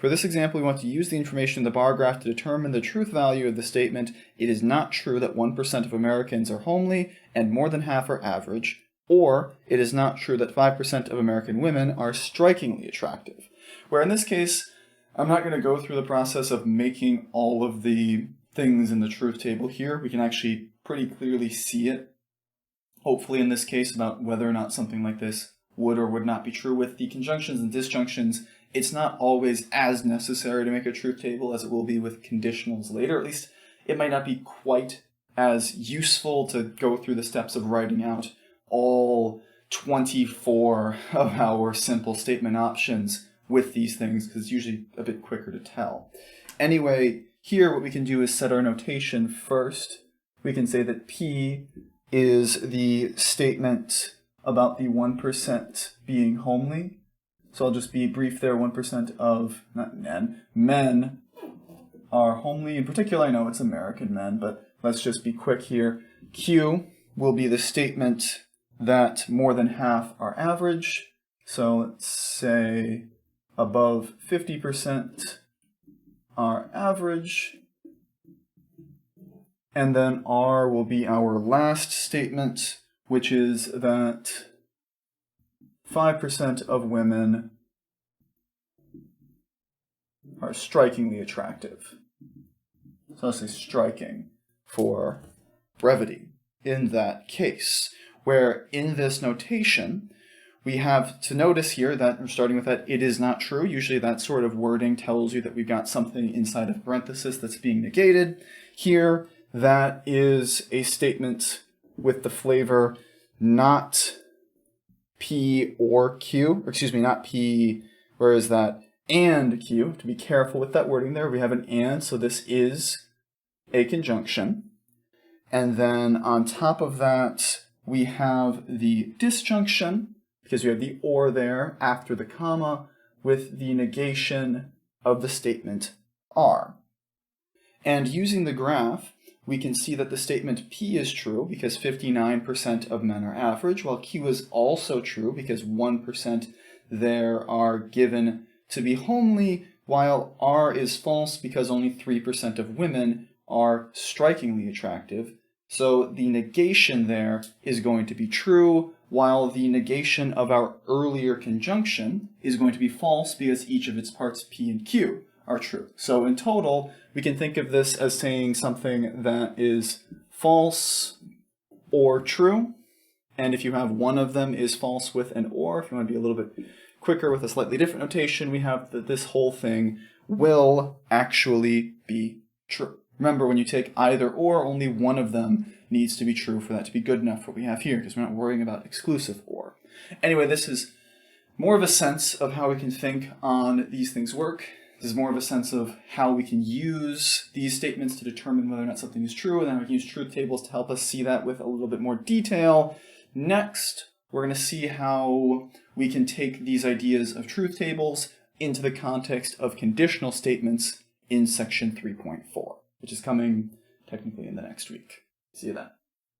For this example, we want to use the information in the bar graph to determine the truth value of the statement, "It is not true that 1% of Americans are homely and more than half are average," or "It is not true that 5% of American women are strikingly attractive." Where in this case, I'm not going to go through the process of making all of the things in the truth table here. We can actually pretty clearly see it, hopefully in this case, about whether or not something like this would or would not be true. With the conjunctions and disjunctions, it's not always as necessary to make a truth table as it will be with conditionals later. At least it might not be quite as useful to go through the steps of writing out all 24 of our simple statement options with these things, because it's usually a bit quicker to tell. Anyway, here what we can do is set our notation first. We can say that P is the statement about the 1% being homely. So I'll just be brief there. 1% of, not men are homely. In particular, I know it's American men, but let's just be quick here. Q will be the statement that more than half are average. So let's say above 50% are average. And then R will be our last statement, which is that 5% of women are strikingly attractive. So I'll say striking for brevity in that case, where in this notation, we have to notice here that we're starting with that "it is not true." Usually that sort of wording tells you that we've got something inside of parenthesis that's being negated. Here, that is a statement with the flavor not P or Q, or excuse me, not P, where is that? And Q. To be careful with that wording there, we have an and, so this is a conjunction. And then on top of that, we have the disjunction, because we have the or there after the comma, with the negation of the statement are. And using the graph, we can see that the statement P is true because 59% of men are average, while Q is also true because 1% there are given to be homely, while R is false because only 3% of women are strikingly attractive. So the negation there is going to be true, while the negation of our earlier conjunction is going to be false because each of its parts P and Q are true. So in total, we can think of this as saying something that is false or true. And if you have one of them is false with an or, if you want to be a little bit quicker with a slightly different notation, we have that this whole thing will actually be true. Remember, when you take either or, only one of them needs to be true for that to be good enough for what we have here, because we're not worrying about exclusive or. Anyway, this is more of a sense of how we can think on these things work. This is more of a sense of how we can use these statements to determine whether or not something is true, and then we can use truth tables to help us see that with a little bit more detail. Next, we're going to see how we can take these ideas of truth tables into the context of conditional statements in section 3.4, which is coming technically in the next week. See you then.